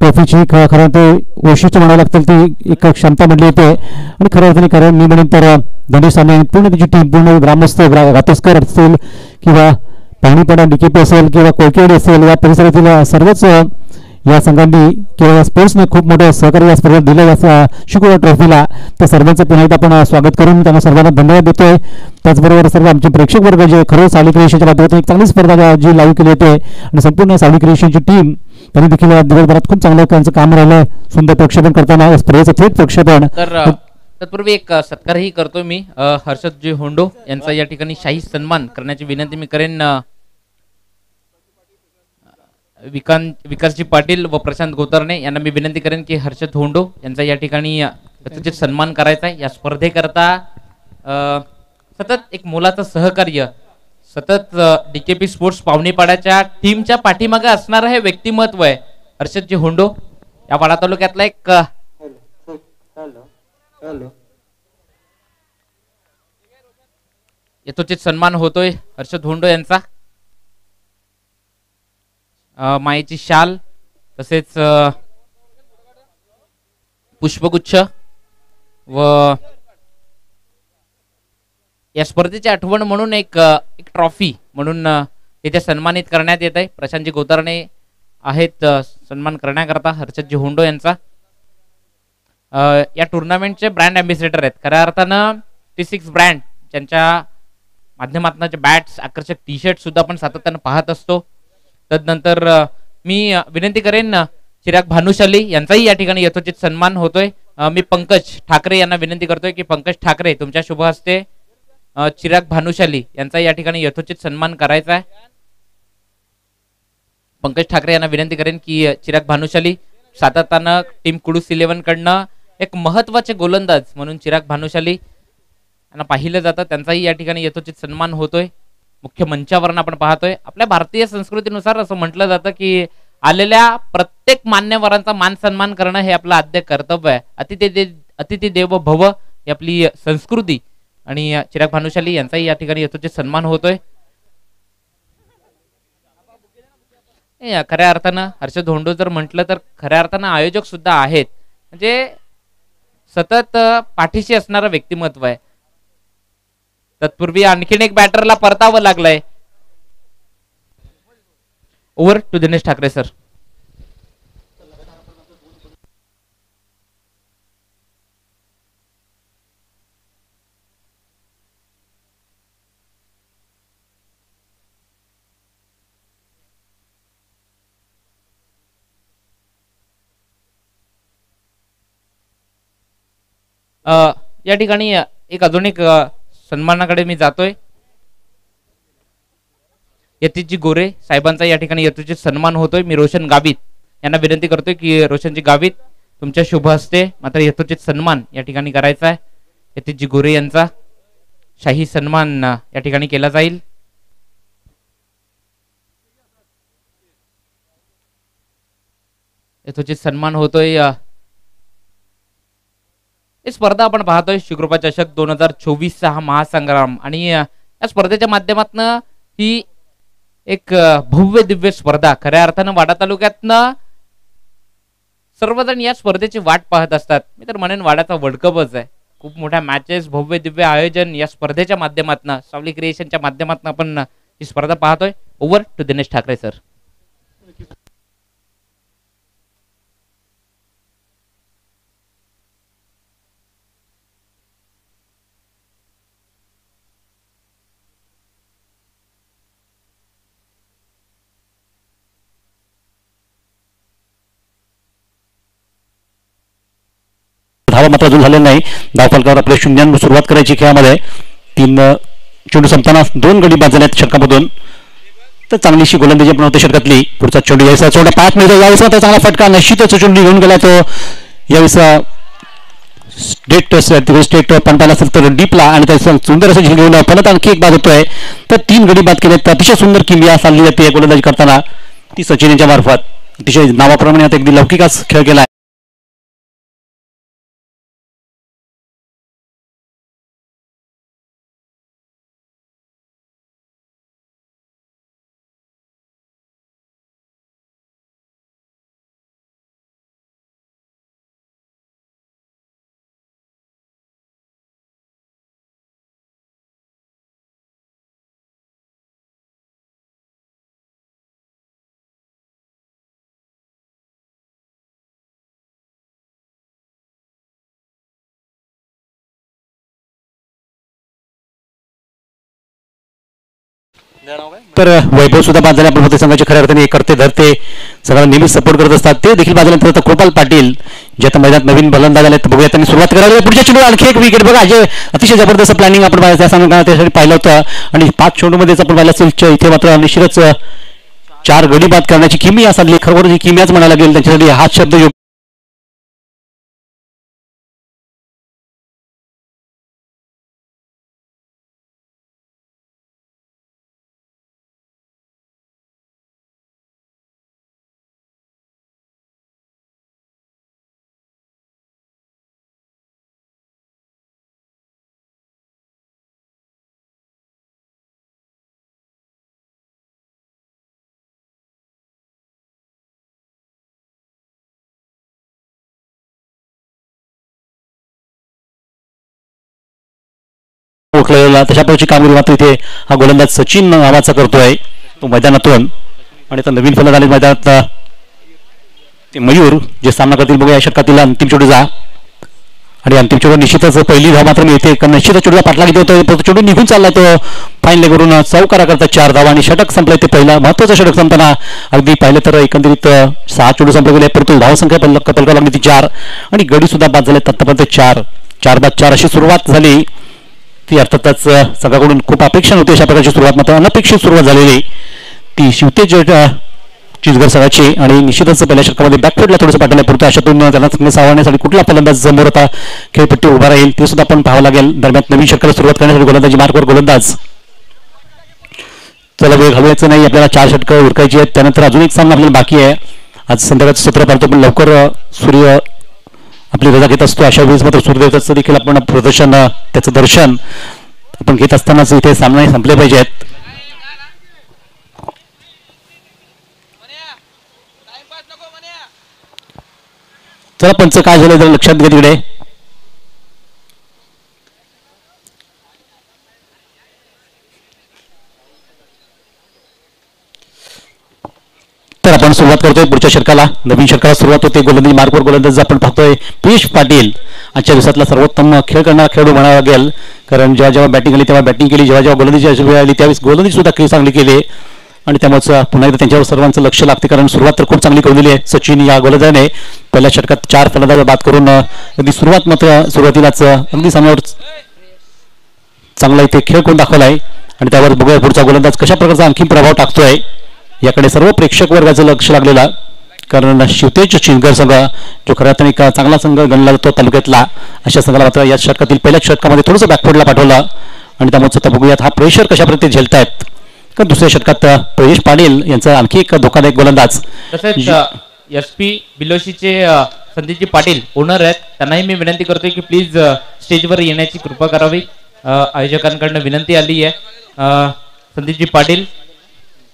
ट्रॉफीची खरं ते वैशिष्ट्य म्हणावं लागतील ती एक क्षमता म्हटली येते आणि खऱ्या अर्थाने कारण मी म्हणेन तर गणेश साने पूर्ण त्याची टीम पूर्ण ग्रामस्थ घातस्कर असतील किंवा पाणीपडा डीकेपी असेल किंवा कोळकेवाडी असेल या परिसरातील सर्वच या संघांनी किंवा या स्पोर्ट्सने खूप मोठं सहकार्य या स्पर्धेत दिलं या शुक्रवार ट्रॉफीला. तर सर्वांचं पुन्हा एकदा आपण स्वागत करून त्यांना सर्वांना धन्यवाद देतोय. त्याचबरोबर सर्व आमचे प्रेक्षक वर्ग जे खरं सावली क्रिएशनच्या माध्यमातून एक चांगली स्पर्धा जी लाईव्ह केली होती आणि संपूर्ण सावली क्रिएशनची टीम त्यांनी देखील दिवसभरात खूप चांगलं त्यांचं काम राहिलं सुंदर प्रक्षेपण करताना या स्पर्धेचं थेट प्रक्षेपण. तर तत्पूर्वी एक सत्कारही करतो मी हर्षदजी होंडो यांचा या ठिकाणी शाही सन्मान करण्याची विनंती मी करेन. विकासजी पाटील व प्रशांत गोतरणे यांना मी विनंती करेन की हर्षद होंडो यांचा या ठिकाणी यथोचित सन्मान करायचा आहे. या स्पर्धेकरता सतत एक मोलाचं सहकार्य सतत डीकेपी स्पोर्ट्स पावणेपाड्याच्या टीमच्या पाठीमागे असणारं हे व्यक्तिमत्व आहे हर्षदजी होंडो. या वाडा तालुक्यातला एक यथोचित सन्मान होतोय हर्षद होंडो यांचा. मायेची शाल तसेच पुष्पगुच्छ व या स्पर्धेची आठवण म्हणून एक ट्रॉफी म्हणून तिथे सन्मानित करण्यात येत आहे. प्रशांतजी गोतरणे आहेत सन्मान करण्याकरता हर्षदजी होंडो यांचा. या टुर्नामेंटचे ब्रँड अँबॅसेडर आहेत खऱ्या अर्थानं T6 ब्रँड ज्यांच्या माध्यमातून जे बॅट्स आकर्षक टी शर्ट सुद्धा आपण सातत्यानं पाहत असतो. तदनंतर मी विनंती करेन चिराग भानुशाली यांचाही या ठिकाणी यथोचित सन्मान होतोय. मी पंकज ठाकरे यांना विनंती करतोय की पंकज ठाकरे तुमच्या शुभ हस्ते चिराग भानुशाली यांचा या ठिकाणी यथोचित सन्मान करायचा आहे. पंकज ठाकरे यांना विनंती करेन की चिराग भानुशाली सातत्यानं टीम कुडूस 11 कडनं एक महत्वाचे गोलंदाज म्हणून चिराग भानुशाली यांना पाहिलं जातं त्यांचाही या ठिकाणी यथोचित सन्मान होतोय. मुख्य मंचावरून आपण पाहतोय आपल्या भारतीय संस्कृतीनुसार असं म्हटलं जातं की आलेल्या प्रत्येक मान्यवरांचा मान सन्मान करणं हे आपलं आद्य कर्तव्य आहे. अतिथी देव भव ही आपली संस्कृती आणि चिराग भानुशाली यांचाही या ठिकाणी यथोचित सन्मान होतोय. खऱ्या अर्थानं हर्षद होंडो जर म्हटलं तर खऱ्या अर्थानं आयोजक सुद्धा आहेत म्हणजे सतत पाठीशी असणारं व्यक्तिमत्व आहे. तत्पूर्वी आणखीन एक बॅटरला परतावं लागलंय. Over to Dinesh Thakare sir. या ठिकाणी एक अजून एक सन्मानाकडे मी जातोय. यतीशजी गोरे साहेबांचा या ठिकाणी यथोचित सन्मान होतोय. मी रोशन गावित यांना विनंती करतोय की रोशनजी गावित तुमच्या शुभ हस्ते मात्र यथोचित सन्मान या ठिकाणी करायचा आहे. यतीशजी गोरे यांचा शाही सन्मान या ठिकाणी केला जाईल. यथोचित सन्मान होतोय. ही स्पर्धा आपण पाहतोय श्रीकृपा चषक 2024 हा महासंग्राम आणि या स्पर्धेच्या माध्यमातून ही एक भव्य दिव्य स्पर्धा खऱ्या अर्थानं वाडा तालुक्यातनं सर्वजण या स्पर्धेची वाट पाहत असतात. मी तर म्हणेन वाड्याचा वर्ल्ड कपच आहे. खूप मोठ्या मॅचेस भव्य दिव्य आयोजन या स्पर्धेच्या माध्यमातून सावली क्रिएशनच्या माध्यमातून आपण ही स्पर्धा पाहतोय. Over to Dinesh Thakare sir. धावा मात्र अजून झालेला नाही. धावफलकावर आपल्या शून्यानं सुरुवात करायची खेळामध्ये. 3 चेंडू संपताना 2 गडी बाद झाल्यात षटकामधून. तर चांगलीशी गोलंदाजी आपण होते षटकातली. पुढचा चेंडू यायचा चेंडू 5 मिनिटं यावेळेस तर चांगला फटका निश्चितच चेंडू घेऊन गेला तो यावेळेस स्टेट पंटाला असेल तर डीपला आणि त्याचं सुंदर असं झेल घेऊन परत आणखी एक बाद होतोय. तर 3 गडी बाद केलेत. अतिशय सुंदर किमया चालली जाते गोलंदाजी करताना ती सचिन यांच्या मार्फत. अतिशय नावाप्रमाणे आता अगदी लौकिक खेळ केला. तर वैभव सुद्धा बाद झाले आपण संघाचे खऱ्या अर्थाने करते धरते सगळ्यांना नेहमी सपोर्ट करत असतात ते देखील बाजूला आता कृपाल पाटील जे आता मैदानात नवीन फलंदाज आले बघूया त्यांनी सुरुवात करावी पुढच्या चेंडूवर आणखी एक विकेट बघा जे अतिशय जबरदस्त प्लॅनिंग आपण त्या संघाने त्यासाठी पाहिलं होतं आणि 5 चेंडूमध्येच आपण पाहिलं असेल इथे मात्र निश्चितच 4 गडी बाद करण्याची किमी असली खरोखर ही किम्याच म्हणायला लागेल त्यांच्यासाठी हाच शब्द ओळखलेला तशा प्रकारची कामगिरी मात्र इथे हा गोलंदाज सचिन नावाचा करतोय तो मैदानातून आणि आता नवीन फलंदाज आले मैदानात ते मयूर जे सामना करतील बघूया या षटकातील अंतिम चेंडूचा आणि अंतिम चेंडू निश्चितच पहिली धाव मात्र मिळते कारण निश्चितच चेंडूला पाठला किती होतो चेंडू निघून चालला तो फाईन लेगवरून चौकारा करता 4 धावा आणि षटक संपलाय ते पहिला महत्वाचं षटक संपताना अगदी पाहिलं तर एकंदरीत 6 चेंडू संपले गेले परंतु धाव संख्या कपल लागली ती 4 आणि गडी सुद्धा बाद झाले आतापर्यंत 4 बाद 4 अशी सुरुवात झाली ती अर्थातच सगळ्याकडून खूप अपेक्षा नव्हती अशा प्रकारची सुरुवात मात्र अनपेक्षित सुरुवात झालेली ती शिवतेज चिचघर संघाची आणि निश्चितच पहिल्या षटकामध्ये बॅकफुटला थोडंसं पाठवलं पुरतं अशातून त्यांना सावरण्यासाठी कुठला फलंदाज समोर आता खेळपट्टी उभा राहील ते सुद्धा आपण पाहावं लागेल दरम्यान नवीन षटकाला सुरुवात करण्यासाठी गोलंदाजी मार्कवर गोलंदाज चला वेळ घालवायचं नाही आपल्याला 4 षटकं उरकायची आहेत त्यानंतर अजून एक सामना आपल्याला बाकी आहे आज संध्याकाळचं सत्र पाहतो पण लवकर सूर्य आपली रजा घेत असतो अशा वेळेस मात्र सूर्यदेवताचं देखील आपण प्रदर्शन त्याचं दर्शन आपण घेत असतानाच इथे सामने संपले पाहिजेत चला पंच काय झालं जरा लक्षात घ्या तिकडे तर आपण सुरुवात करतोय पुढच्या षटकाला नवीन षटकाला सुरुवात होते गोलंदाजी मार्कवर गोलंदाज आपण पाहतोय पियुष पाटील आजच्या दिवसातला सर्वोत्तम खेळ करणारा खेळाडू म्हणावा लागेल कारण जेव्हा बॅटिंग आली तेव्हा बॅटिंग केली जेव्हा गोलंदाजी वेळ आली त्यावेळेस गोलंदाजी सुद्धा खेळ चांगली केली आणि त्यामुळे पुन्हा एकदा त्यांच्यावर सर्वांचं लक्ष लागते कारण सुरुवात तर खूप चांगली करून दिली आहे सचिन या गोलंदाजाने पहिल्या षटकात 4 फलंदाज बाद करून अगदी सुरुवात मात्र सुरुवातीलाच अगदी सामन्यावर चांगला इथे खेळ करून दाखवलाय आणि त्यावर बघूया पुढचा गोलंदाज कशा प्रकारचा आणखी प्रभाव टाकतोय याकडे सर्व प्रेक्षक वर्गाचं लक्ष लागलेला कारण शिवतेज चिंचघर संघ जो खऱ्या अर्थाने एक चांगला संघ गणला जातो तालुक्यातला अशा संघाला मात्र या षटकातील पहिल्या षटकामध्ये थोडंसं बॅकफुटला पाठवलं आणि त्यामुळे आता बघूयात हा प्रेशर कशा प्रकारे झेलतायत कारण दुसऱ्या षटकात प्रवेश पाटील यांचा आणखी एक धोकादायक गोलंदाज तसेच SP बिलोशीचे संदीपजी पाटील ओनर आहेत त्यांनाही मी विनंती करतोय की प्लीज स्टेजवर येण्याची कृपा करावी आयोजकांकडून विनंती आली आहे संदीपजी पाटील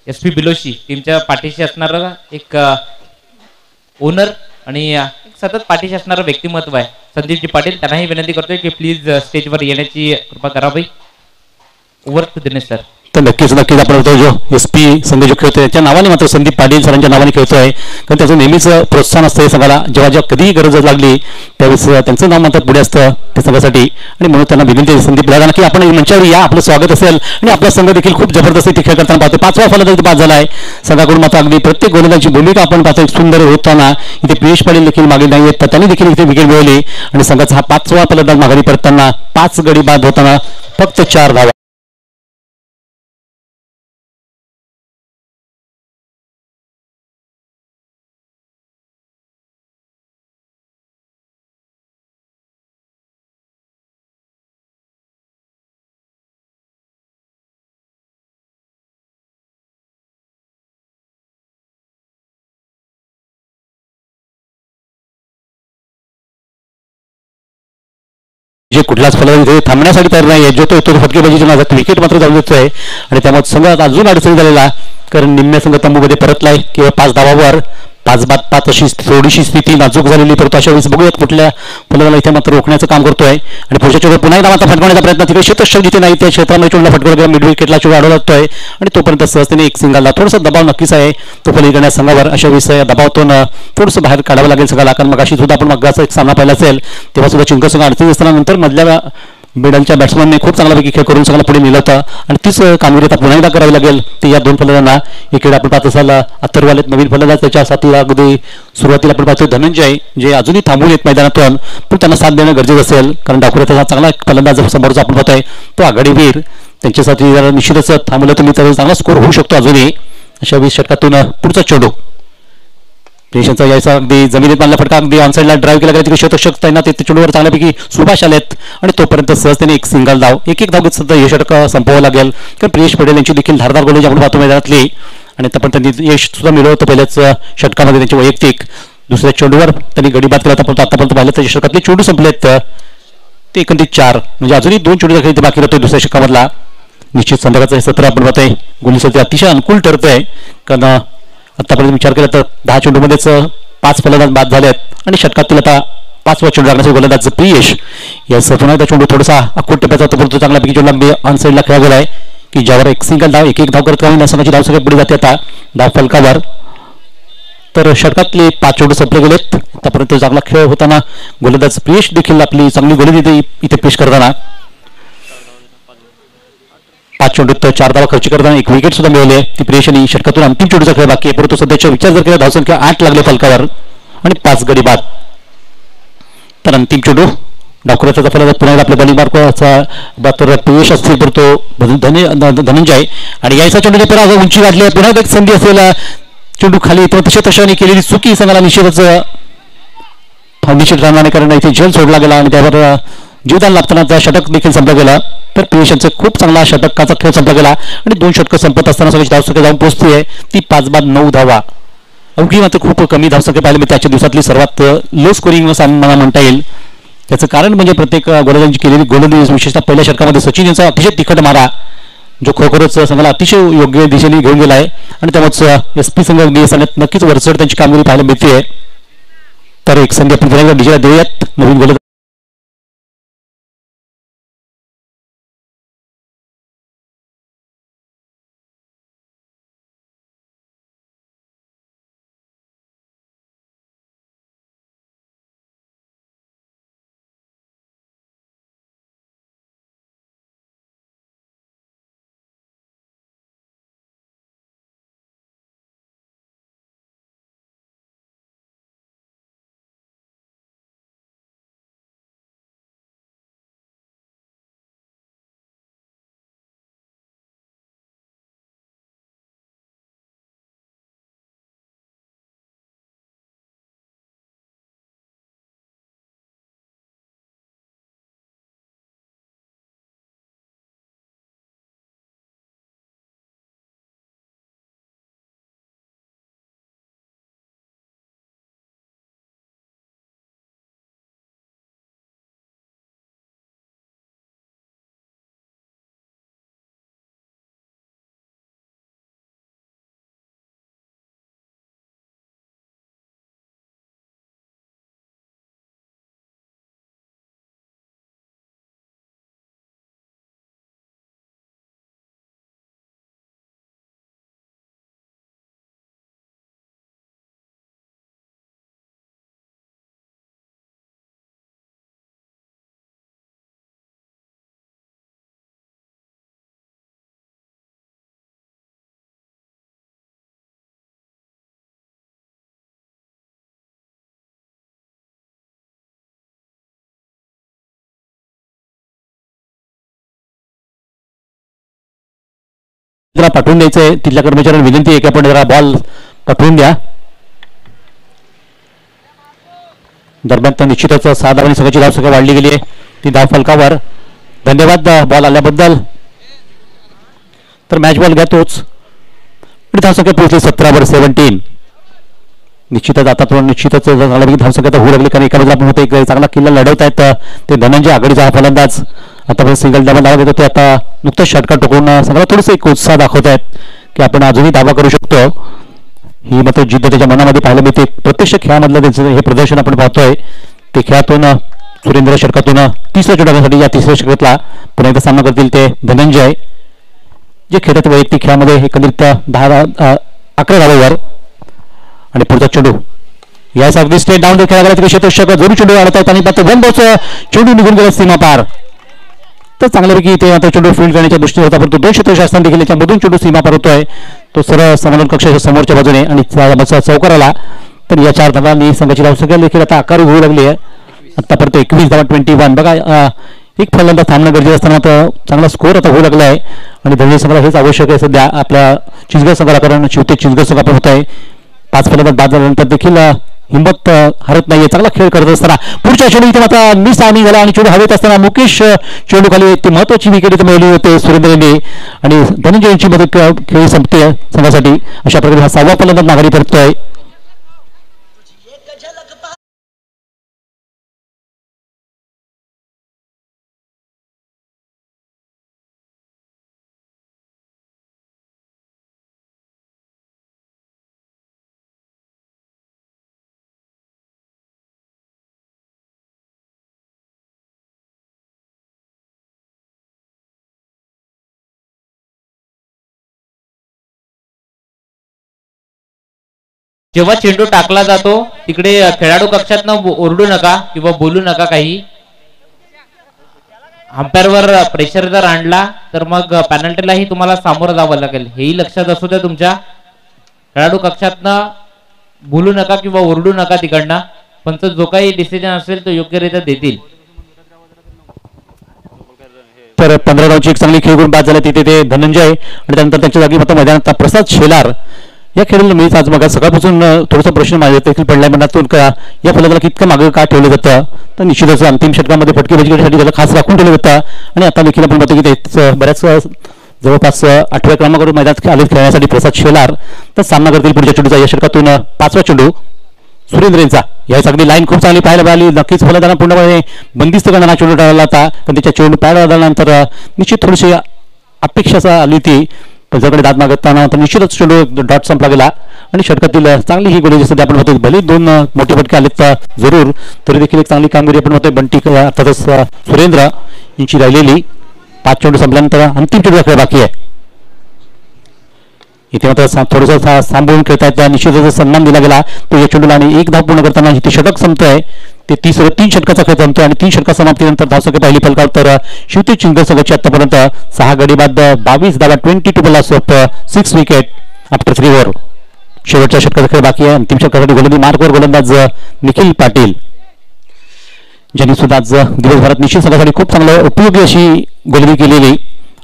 SP बिलोशी टीमच्या पाठीशी असणारा एक ओनर आणि सतत पाठीशी असणारं व्यक्तिमत्व आहे संदीपजी पाटील त्यांनाही विनंती करतोय की प्लीज स्टेजवर येण्याची कृपा करावी ओव्हर टू दिनेश सर तर नक्कीच आपण जो SP संघ जो खेळतोय त्याच्या नावाने मात्र संदीप पाटील सरांच्या नावाने खेळतोय कारण त्याचं नेहमीच प्रोत्साहन असतं या संघाला जेव्हा कधीही गरज लागली त्यावेळेस त्यांचं नाव मात्र पुढे असतं त्या संघासाठी आणि म्हणून त्यांना विनंती संदीप दादा की आपण मंचावर या आपलं स्वागत असेल आणि आपला संघ देखील खूप जबरदस्त इथे खेळ करताना पाहतो 5वा फलंदाज बाद झाला आहे संघाकडून मात्र अगदी प्रत्येक गोलंदाजीची भूमिका आपण पाहतो एक सुंदर होताना इथे पियुष पाटील देखील मागे नाही आहेत तर त्यांनी देखील इथे विकेट मिळवली आणि संघाचा हा 5वा फलंदाज माघारी परतताना 5 गडी बाद होताना फक्त 4 धावा जे कुठलाच फलंदाज थांबण्यासाठी तयार नाही जो तो फटकेबाजीच्या नादात विकेट मात्र जाऊन देतोय आणि त्यामुळे संघात अजून अडचणी झालेला कारण निम्म्या संघ तंबूमध्ये परतलाय किंवा 5 धावावर 5 बाद 5 अशी थोडीशी स्थिती नाजूक झालेली परंतु अशा वेळेस बघूयात कुठल्या फलंदाजाला इथे मात्र रोखण्याचं काम करतोय आणि पुढच्या चेंडूवर पुन्हा एकदा मात्र फटकवण्याचा प्रयत्न तिकडे क्षेत्ररक्षक जिथे नाही त्या क्षेत्रामध्ये चेंडूला फटकवला मिड विकेटला चेंडू अडवला जातोय आणि तोपर्यंत सहजतेने एक सिंगलला थोडासा दबाव नक्कीच आहे तो पलीकडच्या संघावर अशा वेळेस या दबावातून थोडंसं बाहेर काढावं लागेल संघाला कारण मग अशी सुद्धा आपण मगाचा एक सामना पाहिला असेल तेव्हा सुद्धा चिंचघर संघ अडचणी असताना नंतर मधल्या बेडलच्या बॅट्समनने खूप चांगल्यापैकी खेळ करून सगळं पुढे नेलं होतं आणि तीच कामगिरी आता पुन्हा एकदा करावी लागेल. ती या दोन फलंदाजांना इकडे आपण पाहत असाल अथर्वालेत नवीन फलंदाज त्याच्या साथीला अगदी सुरुवातीला आपण पाहतोय धनंजय जे अजूनही थांबून येत मैदानातून पण त्यांना साथ देणं गरजेचं असेल कारण डाकुऱ्याचा चांगला फलंदाज समोरचा आपण पाहतोय तो आघाडीवीर त्यांच्यासाठी जरा निश्चितच थांबलं तर मी त्याचा चांगला स्कोर होऊ शकतो अजूनही. अशा 20 षटकातून पुढचा चेंडू पेशंटचा यायचा अगदी जमिनीत मारला फटका अगदी ऑनसाईडला ड्राईव्ह केला गेला शतक त्यांना ते चेंडूवर चांगल्यापैकी सुभाष आलेत आणि तोपर्यंत सहजतेने एक सिंगल धाव एक धाव घेत सुद्धा हे षटक संपवावं लागेल कारण प्रियेश पटेल यांची देखील धारदार गोलंदाजी आपण पाहतो मैदानातली आणि पण त्यांनी यश सुद्धा मिळवलं होतं पहिल्याच षटकामध्ये त्यांचे वैयक्तिक. दुसऱ्या चेंडूवर त्यांनी गडी बाद केला होता आतापर्यंत पाहिलं त्याच्या षटकातले चेंडू संपलेत ते एकंदरीत 4 म्हणजे अजूनही 2 चेंडूचा खेळ बाकी राहतोय दुसऱ्या षटकामधला. निश्चित संदर्भाचं हे सत्र आपण पाहतोय गोलीसाठी अतिशय अनुकूल ठरतंय कारण आतापर्यंत विचार केला तर 10 चेंडूमध्येच 5 फलंदाज बाद झाले आहेत आणि षटकातील आता 5वा चेंडू लागण्याचे गोलंदाज प्रियेश या पुन्हा एकदा चेंडू थोडासा अकोट टप्प्याचा तो चांगल्यापैकी चेंडू अगदी ऑन साईडला खेळला गेलाय की ज्यावर एक सिंगल धाव एक धाव करत का संघाची धाव सगळे पुढे जाते आता धाव फलकावर. तर षटकातले 5 चेंडू संपले गेलेत आतापर्यंत चांगला खेळ होताना गोलंदाज प्रियेश देखील आपली चांगली गोलंदाजी इथे पेश करताना 5 चेंडूत 4 धावा खर्च करताना एक विकेट सुद्धा मिळवली आहे ती प्रियेश आणि षटकातून अंतिम चेंडूचा खेळ बाकी आहे परंतु सध्याच्या विचार जर केला धावसंख्या 8 लागले फलकावर आणि 5 गडी बाद. तर अंतिम चेंडू डाकुऱ्याचा फलंदाज पुन्हा आपल्या बॉलिंग मार्कचा तर प्रियेश असतील तर तो धनंजय आणि यायचा चेंडू पुन्हा उंची गाठली आहे पुन्हा एक संधी असलेला चेंडू खाली तशा केलेली चुकी संघाला निश्चित राहणार कारण इथे झेल सोडला गेला आणि त्यावर जीवदान लाभतानाचा षटक देखील संपला गेला. तर प्रियेशचा खूप चांगला षटकाचा खेळ संपला गेला आणि 2 षटकं संपत असताना सगळी धावसंख्या जाऊन पोहोचते आहे ती 5 बाद 9 धावा अवघी मात्र खूप कमी धावसंख्या पाहिली मी त्याच्या दिवसातली सर्वात लो स्कोरिंग मला म्हणता येईल. त्याचं कारण म्हणजे प्रत्येक गोलंदाजी केलेली गोलंदाजी विशेषतः पहिल्या षटकामध्ये सचिन यांचा अतिशय तिखट मारा जो खरोखरच संघाला अतिशय योग्य दिशेने घेऊन गेला आहे आणि त्यामुळे SP संघ नक्कीच वरचढ त्यांची कामगिरी पाहायला मिळते. तर एक संधी आपण पुन्हा डिजेला देऊयात नवीन गोलंदाज पाठवून द्यायचंय तिथल्या कर्मचाऱ्यांना विनंती आहे की आपण जरा बॉल पाठवून द्या. दरम्यान तर निश्चितच 6 धावांनी संघाची धावसंख्या वाढली गेली आहे ती धाव फलकावर. धन्यवाद बॉल आल्याबद्दल. तर मॅच बॉल घ्या तोच धावसंख्या पोहोचली 17 वर 17. निश्चितच आता तो निश्चितच धावसंख्या तर होऊ लागली कारण एका बाजूला आपण होतं एक चांगला किल्ला लढवत आहेत ते धनंजय आघाडीचा हा फलंदाज आता सिंगल डबल धावा देतो ते आता नुकतंच षटकार टोकून सगळं थोडंसं एक उत्साह दाखवत आहेत की आपण अजूनही दावा करू शकतो. ही मात्र जिद्द त्याच्या मनामध्ये पाहायला मिळते. प्रत्यक्ष खेळामधलं त्यांचं हे प्रदर्शन आपण पाहतोय ते खेळातून सुरेंद्र षटकातून 30 चेंडूसाठी या 3ऱ्या षटकातला पुन्हा एकदा सामना करतील ते धनंजय जे खेळतात वैयक्तिक खेळामध्ये एकंदरीत 11 धावांवर. आणि पुढचा चेंडू यास अगदी स्ट्रेट डाऊन खेळला गेला तिथे क्षेत्ररक्षक जोरू चेंडू आणत आहेत आणि मात्र 1 बॉलचा चेंडू निघून गेला सीमा पार तर चांगल्यापैकी इथे आता चेंडू फील्ड करण्याच्या दृष्टीने होता, परंतु 2 क्षेत्रशास्त्रांनी देखील याच्यामधून चेंडू सीमा पार होतोय. तो सरळ समाधान कक्षाच्या समोरच्या बाजूने आणि चौकार आला. तर या 4 धावांनी संघाची धावसंख्या देखील आता आकार होऊ लागली आहे. आतापर्यंत 21 धावा 21. बघा एक फलंदाज थांबणं गरजेचं असताना आता चांगला स्कोअर आता होऊ लागला आहे आणि धनंजय संघाला हेच आवश्यक आहे सध्या आपल्या चिंचगड संघाला, कारण शेवटी चिंचगड संघ आपण होत आहे. 5 फलंदाज बाद झाल्यानंतर देखील हिंमत हरत नाहीये. चांगला खेळ करत असताना पुढच्या चेंडू इथे आता मिस आणि झाला आणि चेंडू हवेत असताना मुकेश चेंडू खाली ती महत्वाची विकेट इथे मिळवली होते सुरेंद्र यांनी आणि धनंजय यांची मदत खेळ संपते संघासाठी. अशा प्रकारे हा 6वा फलंदाज माघारी परततोय. जेव्हा चेंडू टाकला जातो तिकडे खेळाडू कक्षातनं ओरडू नका किंवा बोलू नका काही. अंपायरवर प्रेशर जर आणला तर मग पेनल्टीलाही तुम्हाला सामोरं जावं लागेल, हेही लक्षात असू द्या तुमच्या. खेळाडू कक्षातनं बोलू नका किंवा ओरडू नका तिकडनं. पंच जो काही डिसिजन असेल तो योग्यरित्या देतील. तर 15 धावांची एक चांगली खेळ करून बाद झाले तिथे ते धनंजय आणि त्यानंतर त्यांच्या जागी मात्र मैदानात प्रसाद शेलार. या खेळाडूला मी आज बघा सकाळपासून थोडासा प्रश्न माझ्या देखील पडलाय मनातून का या फलंदाजाला कितकं मागे का ठेवलं जातं. तर निश्चितच अंतिम षटकामध्ये फटकेबाजी करण्यासाठी त्याला खास राखून ठेवलं जातं आणि आता देखील आपण बघतो की ते बऱ्याच जवळपास 8व्या क्रमांकावर मैदानात आले खेळण्यासाठी प्रसाद शेलार. तर सामना करतील पुढच्या चेंडूचा. या षटकातून 5वा चेंडू सुरेंद्र यांचा. यावेळेस अगदी लाईन खूप चांगली पाहायला मिळाली. नक्कीच फलंदाजांना पूर्णपणे बंदिस्त करणारा चेंडू टाळला होता, पण त्याच्या चेंडू पाहायला झाल्यानंतर निश्चित थोडीशी अपेक्षा आली होती. पंचाकडे दाद मागताना तर निश्चितच चेंडू डॉट संपला गेला आणि षटकातील चांगली ही गोली सध्या आपण होतो. भले 2 मोठे फटके आलेत जरूर, तरी देखील एक चांगली कामगिरी आपण होतोय. बंटी अर्थातच सुरेंद्र यांची राहिलेली 5 चेंडू संपल्यानंतर अंतिम चेंडू खेळ बाकी आहे. इथे मात्र थोडंसं सांभाळून खेळतायत. निश्चितच सन्मान दिला गेला तो या चेंडूला आणि 1 धाव पूर्ण करताना इथे षटक संपतोय. ते 3 षटकाचा खेळ संपतोय आणि 3 षटका समाप्तीनंतर धावसंख्या पहिली फलकावर. तर शेवटी चिंचगड संघाची आतापर्यंत 6 गडी बाद 22 धावा 22 balls of 6 wicket after 3 over. शेवटच्या षटकाचा खेळ बाकी आहे. अंतिम षटकासाठी गोलंदाज मार्कवर गोलंदाज निखिल पाटील ज्यांनी सुद्धा आज दिवसभरात निश्चित संघासाठी खूप चांगलं उपयोगी अशी गोलंदाजी केलेली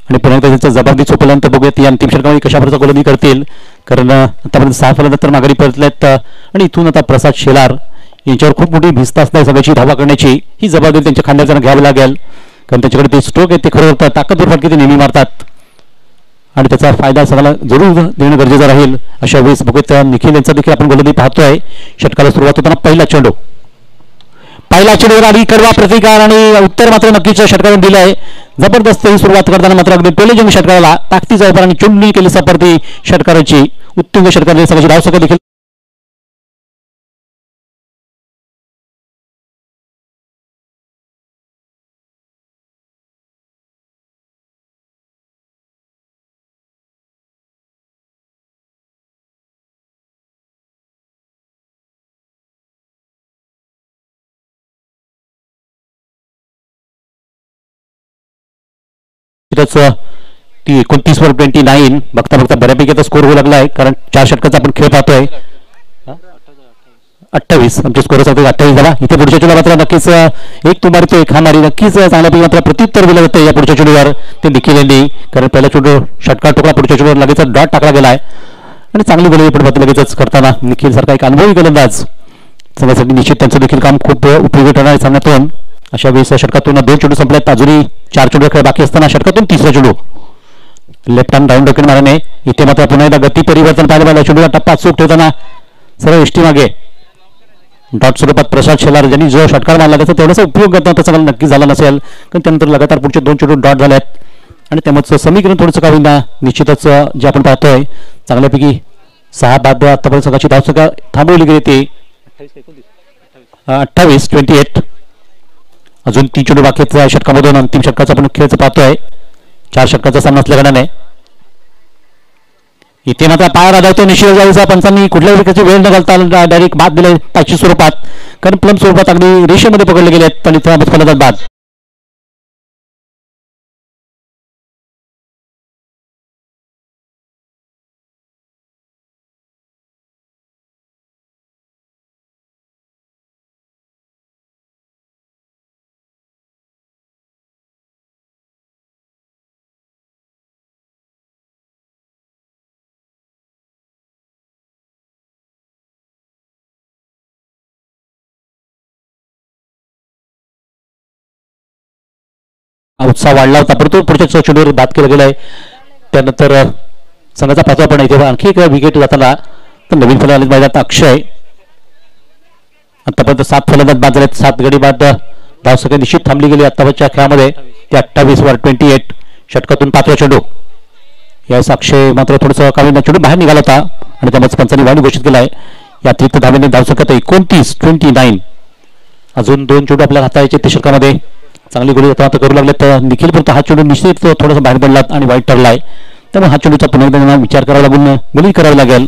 आणि पुन्हा त्याचा जबाबदारी चोपल्यानंतर बघूयात या अंतिम षटकामध्ये कशा प्रकारचा गोलंदाजी करतील, कारण आतापर्यंत 6 फलंदाज तर माघारी परतलेत आणि इथून आता प्रसाद शेलार यांच्यावर खूप मोठी भिस्त असणार सगळ्याची धावा करण्याची. ही जबाबदारी त्यांच्या खांद्यावर घ्यावी लागेल, कारण त्यांच्याकडे ते स्ट्रोक आहेत ते खरं ताकदवर फटके ते नेहमी मारतात आणि त्याचा फायदा सगळ्याला जरूर देणं गरजेचं राहील. अशा वेळेस बघूयात निखिल यांचा देखील आपण गोलंदाजी पाहतोय. षटकाला सुरुवात होताना पहिला चेंडूवर आली कडवा प्रतिकार आणि उत्तर मात्र नक्कीच षटकावरून दिलं आहे. जबरदस्त ही सुरुवात करताना मात्र अगदी पहिले जंग षटकाला ताकदीचा वापर आणि चुंबणी केली सापडती षटकाराची. उत्तुंग षटकार संघाची धावसंख्या देखील ती 29 वर 29 बघता बघता बऱ्यापैकी आता स्कोर होऊ लागला आहे, कारण 4 षटकाचा आपण खेळ पाहतोय. 28 आमचे स्कोर 28 झाला. इथे पुढच्या चेंडूला मात्र नक्कीच एक तो मारी तो एक हा मारी नक्कीच चांगल्यापैकी मात्र प्रत्युत्तर दिलं जातं या पुढच्या चेंडूवर ते निखिल यांनी, कारण पहिला चेंडू षटकार टोकला पुढच्या चेंडूवर लगेच डॉट टाकला गेलाय आणि चांगली गोलंदाजी पण लगेचच करताना निखिल सारखा एक अनुभवी गोलंदाज संघासाठी निश्चित त्यांचं देखील काम खूप उपयोगी ठरणार आहे सामन्यातून. अशा वेळेस षटकातून 2 चेंडू संपल्यात, अजूनही 4 चेंडू खेळ बाकी असताना षटकातून 3रा चेंडू लेफ्ट हँड राऊंड डोकेन मारणे. इथे मात्र पुन्हा एकदा गती परिवर्तन पाहिलं पाहिजे. चेंडूला टप्पा चूक ठेवताना सरळ एसटी मागे डॉट स्वरूपात प्रसाद शेलार ज्यांनी जो षटकार मारला त्याचा तेवढासा उपयोग करताना त्याचा मला नक्की झाला नसेल, कारण त्यानंतर लगातार पुढचे 2 चेंडू डॉट झाल्यात आणि त्यामुळे समीकरण थोडंसं का होईना निश्चितच जे आपण पाहतोय चांगल्यापैकी 6 बाद आतापर्यंत संघाची धावसंख्या थांबवली गेली ती 28-28. अजून 3 चेंडू बाकी आहेत षटकामधून. अंतिम षटकाचा आपण खेळच पाहतोय. 4 षटकाचा सामना असल्याकारणाने इथे मात्र पायावर आधारतो निश्चित जायचा. पंचांनी कुठल्याही प्रकारची वेळ न घालता डायरेक्ट बाद दिले पाचशे स्वरूपात, कारण प्लम स्वरूपात अगदी रेषेमध्ये पकडले गेले आहेत, पण इथे फलंदाज बाद. उत्साह वाढला होता, परंतु पुढच्या चेंडूवर बाद केला गेलाय. त्यानंतर संघाचा 5वा पण आहे, आणखी एक विकेट जाताना तर नवीन फलंदाज मैदानात अक्षय. आतापर्यंत 7 फलंदाज बाद झालेत, 7 गडी बाद. धावसंख्या निश्चित थांबली गेली आताच्या खेळामध्ये. ते 28 28 षटकातून 5वा चेंडू. यावेळेस अक्षय मात्र थोडंसं कावीन चेंडू बाहेर निघाला होता आणि त्यामुळे पंचांनी वाईट घोषित केलाय. या अतिरिक्त धावेने धावसंख्या 29 29. अजून 2 चेंडू आपल्या हाताळायचे ते षटकामध्ये. चांगली गोळी आता करू लागले तर निखिल, परंतु हा चेंडू निश्चित थोडासा बाहेर पडला आणि वाईट ठरलाय. त्यामुळे हा चेंडूचा पुन्हा एकदा विचार करावा लागून गोळी करावी लागेल.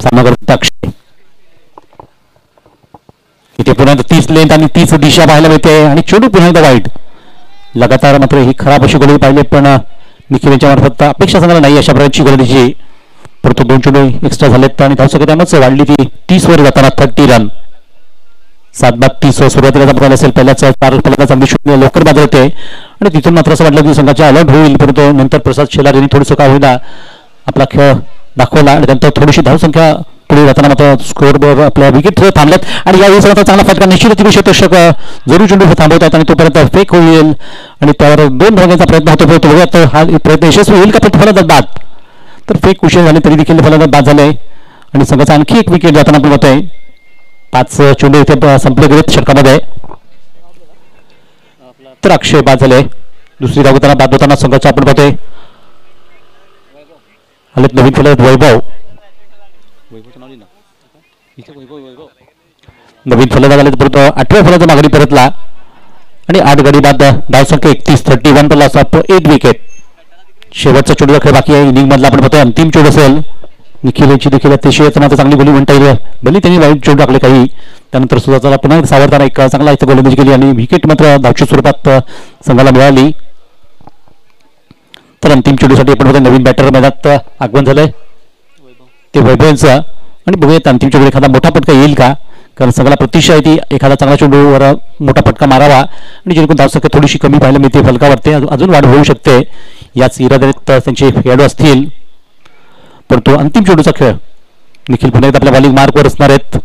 सामना करत अक्षय. इथे पुन्हा 30 लेंथ आणि 30 दिशा पाहायला मिळते आणि चेंडू पुन्हा एकदा वाईट. लगातार मात्र ही खराब अशी गोळी पाहिली, पण निखिल यांच्या मार्फत अपेक्षा सांगायला नाही अशा प्रकारची गोलंदाजी. परंतु 2 चेंडू एक्स्ट्रा झालेत आणि धावसंख्या त्यामुळेच वाढली ती 30 वर जाताना 30 रन. 7 बाद 30 सुरुवातीला जर असेल पहिल्याच 4 फलंदाज लवकर बाद होते आणि तिथून मात्र असं वाटलं की संघाच्या अलर्ट होईल, परंतु नंतर प्रसाद शेलार यांनी थोडंसं का होईना आपला खेळ दाखवला आणि त्यानंतर थोडीशी धावसंख्या पुढे जाताना मात्र स्कोअरवर आपल्या विकेट थांबल्यात. आणि यावेळी आता चांगला फटका निश्चित शतक जरूर चेंडू थांबवत आहेत आणि तोपर्यंत फेक होईल आणि त्यावर 2 धावांचा प्रयत्न होतो. बघूयात हा प्रयत्न यशस्वी होईल का, पण फलंदाज बाद. तर फेक उशीर झाले तरी देखील फलंदाज बाद झाले आणि संघाचा आणखी एक विकेट जाताना आपण बघतोय. 5 चेंडू इथे संपले गेलेत षटकामध्ये. तर अक्षय बाद झाले. दुसरी धाव होताना बाद होताना संघाचा आपण बघतोय आलेत नवीन फलंदाज वैभव. नवीन फलंदाज आले परंतु 8व्या फलंदाज माघारी परतला आणि 8 गडी बाद. धावसंख्या 31 31 प्लस 1 विकेट. शेवटचा चेंडू खेळ बाकी आहे इनिंग मधला आपण बघतोय. अंतिम चेंडू असेल. निखिल यांची देखील अतिशय मात्र चांगली गोली म्हणता येईल. भले त्यांनी वाईट चेंडू टाकले काही, त्यानंतर सुद्धा पुन्हा सावरताना एक चांगला इथे गोलंदाजी केली आणि विकेट मात्र धावच्या स्वरूपात संघाला मिळाली. तर अंतिम चेंडूसाठी आपण बघतोय नवीन बॅटर मैदानात आगमन झालंय ते वैभवांचं. आणि बघूयात अंतिम चेंडू एखादा मोठा फटका येईल का, कारण संघाला प्रतीक्षा आहे ती एखादा चांगला चेंडूवर मोठा फटका मारावा आणि जेणेकरून धावसंख्या थोडीशी कमी पाहायला मिळते फलकावरती. अजून वाढ होऊ शकते याच इराद्यात त्यांचे खेळाडू असतील. परंतु अंतिम चेंडूचा खेळ. निखिल पुन्हा एकदा आपल्या बॉलिंग मार्कवर असणार आहेत.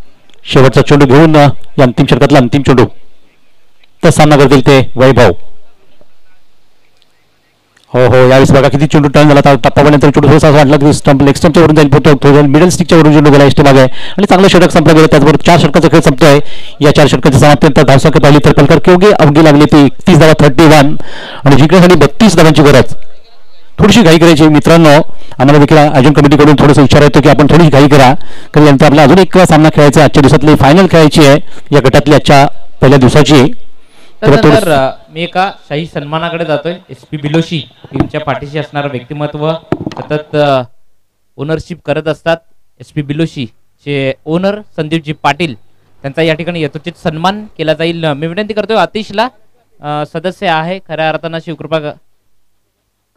शेवटचा चेंडू घेऊन या अंतिम षटकातला अंतिम चेंडू तर सामना करतील ते वैभव. हो हो, यावेळेस बघा किती चेंडू टर्न झाला. टप्पापर्यंत चेंडू थोडासा वाटला की स्टंप लेग स्टंपच्या वरून जाईल, मिडल स्टिकच्या वरून चेंडू गेला एसटी मागे आणि चांगलं षटक संपला गेलं. त्याचबरोबर 4 षटकाचा खेळ संपतोय. या 4 षटकाच्या समाप्तीनंतर धावसंख्या पाहिली तर कलकर केवढी अवघी लागली ती 31 धावा 31 आणि जिंकण्यासाठी 32 धावांची गरज. थोडीशी घाई करायची मित्रांनो. आम्हाला देखील आयोजन कमिटीकडून थोडंसं विचार येतो की आपण थोडीशी घाई करा, कारण यांचा आपला अजून एक सामना खेळायचा आजच्या दिवसातली फायनल खेळायची आहे या गटातली आजच्या पहिल्या दिवसाची. तर मी एका शाही सन्मानाकडे जातोय. SP बिलोशी टीमच्या पाठीशी असणारं व्यक्तिमत्व, सतत ओनरशिप करत असतात. SP बिलोशी चे ओनर संदीपजी पाटील, त्यांचा या ठिकाणी यथोचित सन्मान केला जाईल. मी विनंती करतोय आतिशला, सदस्य आहे खऱ्या अर्थानं शिवकृपा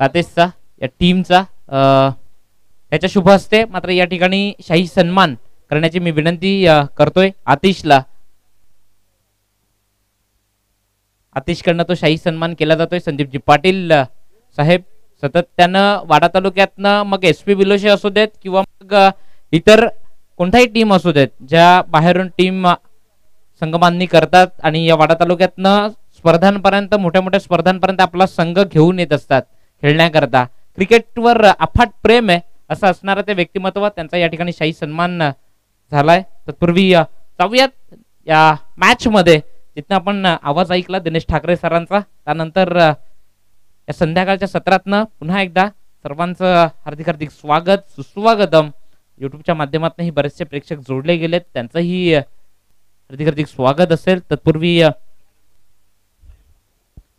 कातेशचा या टीमचा, त्याच्या शुभ हस्ते मात्र या ठिकाणी शाही सन्मान करण्याची मी विनंती करतोय आतिशला. आतिशकडनं तो शाही सन्मान केला जातोय. संदीपजी पाटील साहेब सातत्यानं वाडा तालुक्यातनं मग SP बिलोशी असू देत किंवा मग इतर कोणताही टीम असू देत, ज्या बाहेरून टीम संघबांधणी करतात आणि या वाडा तालुक्यातनं स्पर्धांपर्यंत मोठ्या मोठ्या स्पर्धांपर्यंत आपला संघ घेऊन येत असतात खेळण्याकरता. क्रिकेटवर अफाट प्रेम आहे असं असणारं ते व्यक्तिमत्व, त्यांचा या ठिकाणी शाही सन्मान झालाय. तत्पूर्वी जाऊयात या मॅच मध्ये जिथं आपण आवाज ऐकला दिनेश ठाकरे सरांचा, त्यानंतर या संध्याकाळच्या सत्रातनं पुन्हा एकदा सर्वांचं हार्दिक हार्दिक स्वागत सुस्वागतम. युट्यूबच्या माध्यमातूनही बरेचसे प्रेक्षक जोडले गेलेत, त्यांचंही हार्दिक हार्दिक स्वागत असेल. तत्पूर्वी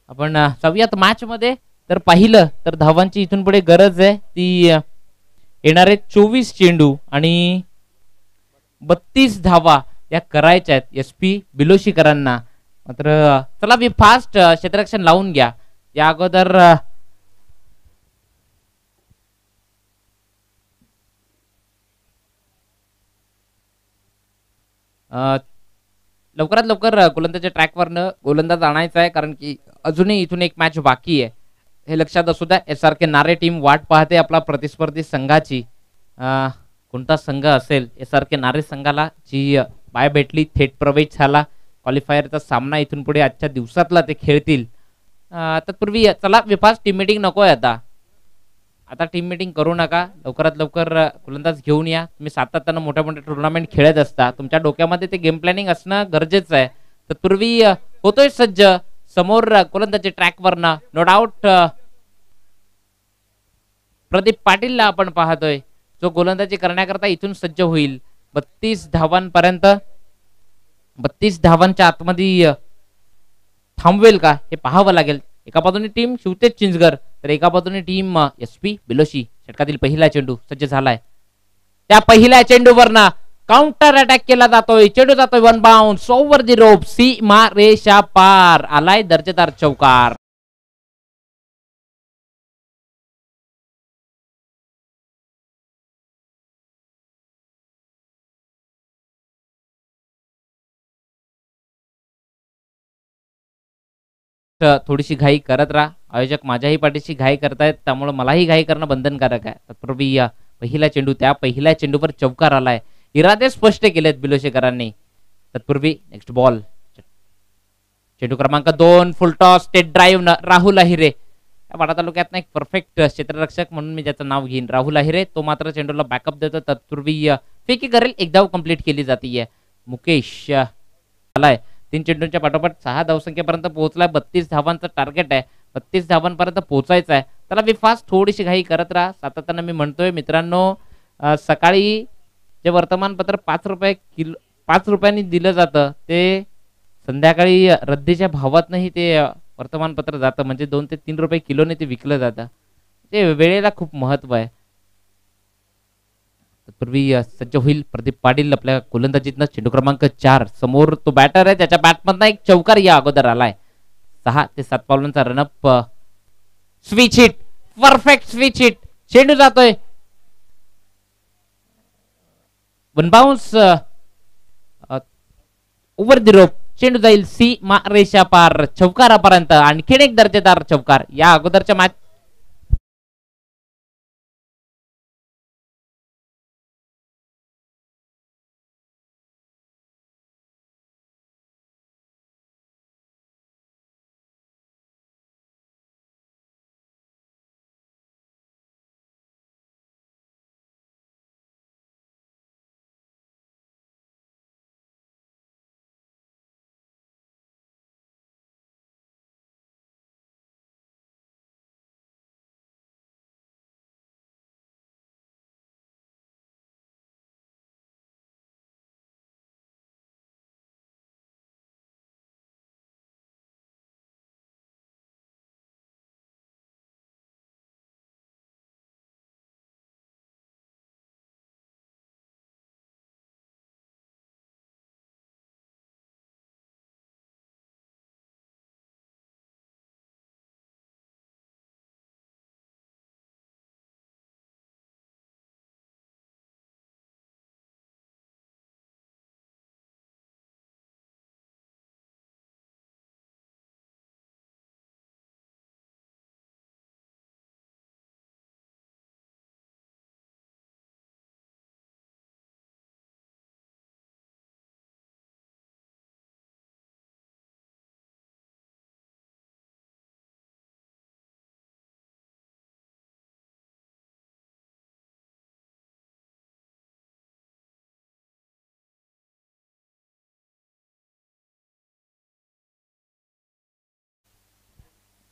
आपण जाऊयात मॅच मध्ये. तर पाहिलं तर धावांची इथून पुढे गरज आहे ती येणारे 24 चेंडू आणि 32 धावा या करायच्या आहेत SP बिलोशीकरांना. मात्र चला मी फास्ट क्षेत्ररक्षण लावून घ्या. या अगोदर लवकरात लवकर गोलंदाजच्या ट्रॅकवरनं गोलंदाज आणायचा आहे, कारण की अजूनही इथून एक मॅच बाकी आहे हे लक्षात असू द्या. SRK नारे टीम वाट पाहते आपला प्रतिस्पर्धी संघाची. कोणता संघ असेल? SRK नारे संघाला जी बाय भेटली, थेट प्रवेश झाला. क्वालिफायरचा सामना इथून पुढे आजच्या दिवसातला ते खेळतील. तत्पूर्वी चला विफास्ट टीम मीटिंग नकोय आता टीम मीटिंग करू नका. लवकरात लवकर गोलंदाज घेऊन या. तुम्ही सातत्यानं मोठ्या मोठ्या टुर्नामेंट खेळत असता. तुमच्या डोक्यामध्ये ते गेम प्लॅनिंग असणं गरजेचं आहे. तत्पूर्वी होतोय सज्ज समोर गोलंदाजी ट्रॅकवरनं नो डाऊट प्रदीप पाटीलला आपण पाहतोय जो गोलंदाजी करण्याकरता इथून सज्ज होईल. 32 धावांपर्यंत 32 धावांच्या आतमध्ये थांबवेल का हे पाहावं लागेल. एका बाजूने टीम शिवतेज चिंचगर तर एका बाजूने टीम SP बिलोशी. षटकातील पहिला चेंडू सज्ज झालाय. त्या पहिल्या चेंडूवरनं काउंटर अटॅक केला जातोय. चेंडू जातोय वन बाउन्स ओव्हर दी रोप सीमा रेषा पार. आलाय दर्जेदार चौकार. थोडीशी घाई करत राहा. आयोजक माझ्याही पाठीशी घाई करतायत त्यामुळे मलाही घाई करणं बंधनकारक आहे. तत्पूर्वी पहिला चेंडू त्या पहिल्या चेंडूवर चौकार आलाय. इरादे स्पष्ट केलेत बिलोशेकरांनी. तत्पूर्वी नेक्स्ट बॉल चेंडू क्रमांक 2 full toss straight drive Rahul Ahire. Wada तालुक्यात एक परफेक्ट क्षेत्ररक्षक म्हणून मी ज्याचं नाव घेईन राहुल अहिरे. तो मात्र चेंडूला बॅकअप देतो. तत्पूर्वी फेकी करेल. एक धाव कंप्लीट केली जाते. मुकेश आलाय. 3 चेंडूंच्या पाठोपाठ 6 धावसंख्येपर्यंत पोहोचलाय. 32 धावांचं टार्गेट आहे. 32 धावांपर्यंत पोहोचायचं आहे. त्याला मी फास्ट थोडीशी घाई करत राहा. सातत्यानं मी म्हणतोय मित्रांनो सकाळी जे वर्तमानपत्र 5 रुपयांनी दिलं जातं ते संध्याकाळी रद्दीच्या भावातनंही ते वर्तमानपत्र जातं. म्हणजे 2 ते 3 रुपये किलोने ते विकलं जातं. ते वेळेला खूप महत्व आहे. तत्पूर्वी सज्ज होईल प्रदीप पाटील आपल्या गोलंदाजीतनं. चेंडू क्रमांक 4 समोर तो बॅटर आहे त्याच्या बॅटमधनं एक चौकार या अगोदर आलाय. 6 ते 7 पावलांचा run up. Switch hit perfect switch hit. चेंडू जातोय one bounce over the rope. चेंडू जाईल सीमा रेषा पार. चौकारापर्यंत आणखीन एक दर्जेदार चौकार. या अगोदरच्या मॅच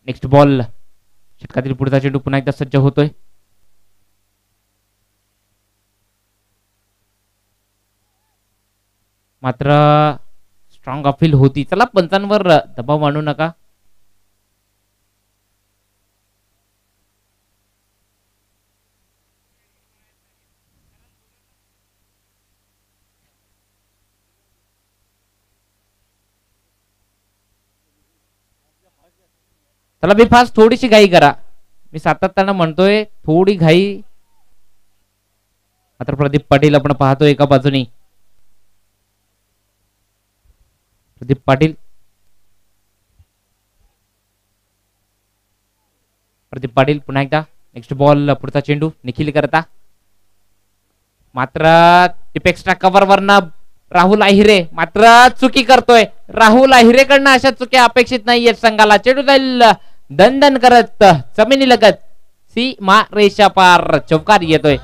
नेक्स्ट बॉल षटकातील पुढचा चेंडू पुन्हा एकदा सज्ज होतोय. मात्र स्ट्रॉंग अपील होती. चला पंचांवर दबाव आणू नका. चला मी फास्ट थोडीशी घाई करा. मी सातत्यानं म्हणतोय थोडी घाई. मात्र प्रदीप पाटील आपण पाहतो एका बाजूनी. प्रदीप पाटील पुन्हा एकदा नेक्स्ट बॉल पुढचा चेंडू निखिल करता. मात्र टिपेक्सच्या कव्हर वरनं राहुल अहिरे मात्र चुकी करतोय. राहुल अहिरेकडनं अशा चुक्या अपेक्षित नाहीयेत संघाला. चेंडू जाईल दणदण करत जमिनी लगत सीमा रेषा पार. चौकार येतोय.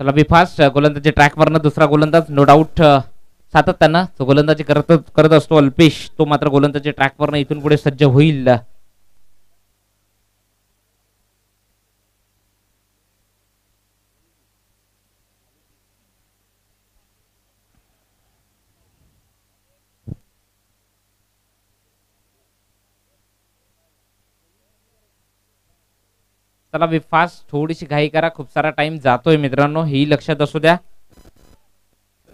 चला बी फास्ट गोलंदाजी ट्रॅकवरनं दुसरा गोलंदाज नो डाऊट सातत्यानं तो गोलंदाजी करत असतो अल्पेश. तो मात्र गोलंदाजी ट्रॅकवरनं इथून पुढे सज्ज होईल. चला बी फास्ट थोडीशी घाई करा. खूप सारा टाइम जातोय मित्रांनो, ही लक्षात असू द्या.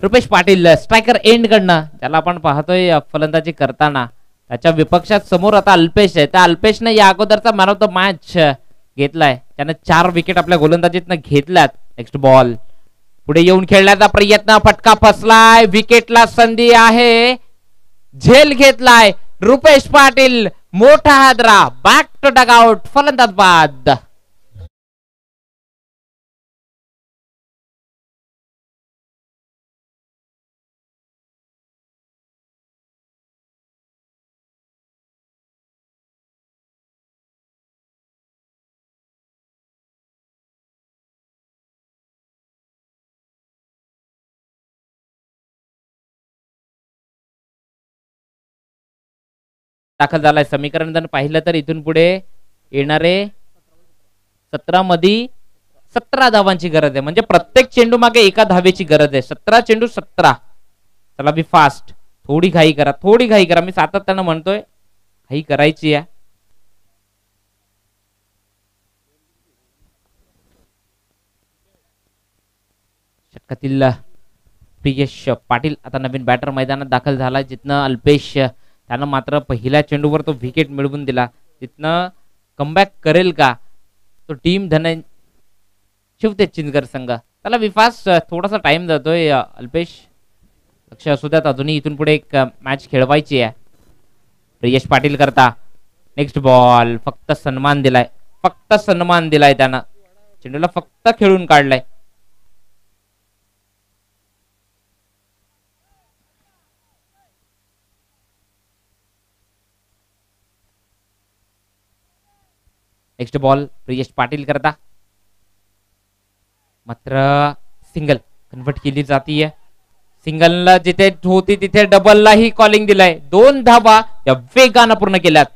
रुपेश पाटील स्ट्रायकर एंड कडनं ज्याला आपण पाहतोय फलंदाजी करताना त्याच्या विपक्षात समोर आता अल्पेश आहे. त्या अल्पेशने या अगोदरचा मॅन ऑफ द मॅच घेतलाय. त्याने 4 विकेट आपल्या गोलंदाजीतनं घेतल्यात. नेक्स्ट बॉल पुढे येऊन खेळण्याचा प्रयत्न, फटका फसलाय. विकेटला संधी आहे, झेल घेतलाय रुपेश पाटील. मोठा हादरा, बॅक टू डगआउट, फलंदाज बाद. दाखल झालाय. समीकरण जर पाहिलं तर इथून पुढे येणारे 17 मध्ये 17 धावांची गरज आहे. म्हणजे प्रत्येक चेंडू मागे एका धावेची गरज आहे. 17 चेंडू 17. चला बी फास्ट, थोडी घाई करा, थोडी घाई करा. मी सातत्यानं म्हणतोय घाई करायची आहे. षटकातील प्रियेश पाटील आता नवीन बॅटर मैदानात दाखल झाला. जिथनं अल्पेश त्यानं मात्र पहिल्या चेंडूवर तो विकेट मिळवून दिला. तिथनं कमबॅक करेल का तो टीम शिवते चिंचगड संघ. त्याला विफास थोडासा टाइम जातोय. अल्पेश लक्ष असू द्यात, अजूनही इथून पुढे एक मॅच खेळवायची आहे. प्रियेश पाटील करता नेक्स्ट बॉल. फक्त सन्मान दिलाय, फक्त सन्मान दिलाय त्यानं. चेंडूला फक्त खेळून काढलाय. नेक्स्ट बॉल प्रियेश पाटील करता मात्र सिंगल कन्वर्ट केली जातीये. सिंगलला जिथे होती तिथे डबललाही कॉलिंग दिलाय. 2 धावा या वेगानं पूर्ण केल्यात.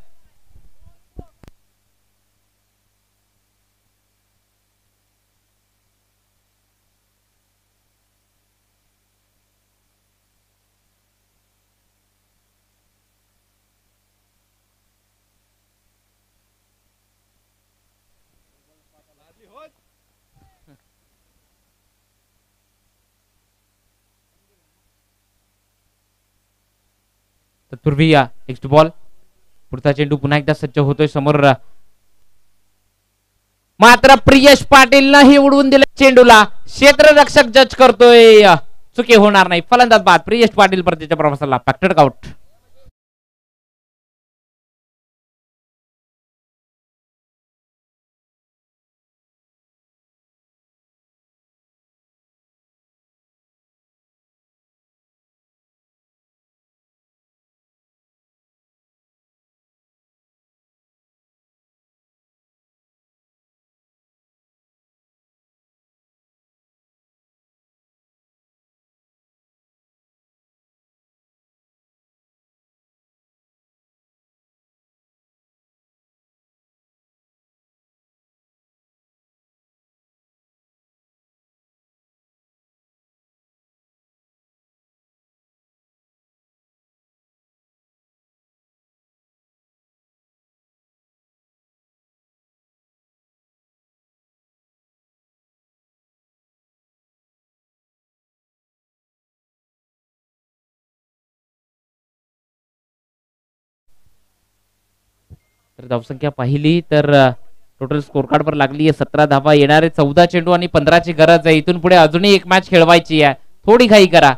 तत्पूर्वी नेक्स्ट बॉल पुढचा चेंडू पुन्हा एकदा सज्ज होतोय समोर. मात्र प्रियेश पाटील नाही उडवून दिले चेंडूला. क्षेत्ररक्षक जज करतोय, चुकी होणार नाही. फलंदाज बाद. प्रियेश पाटील परतीच्या प्रवासाला फॅक्टर आउट. तर धावसंख्या पाहिली तर टोटल स्कोर कार्ड वर लागली आहे 17 धावा. येणारे 14 चेंडू आणि 15ची गरज आहे. इथून पुढे अजूनही एक मॅच खेळवायची आहे. थोडी घाई करा.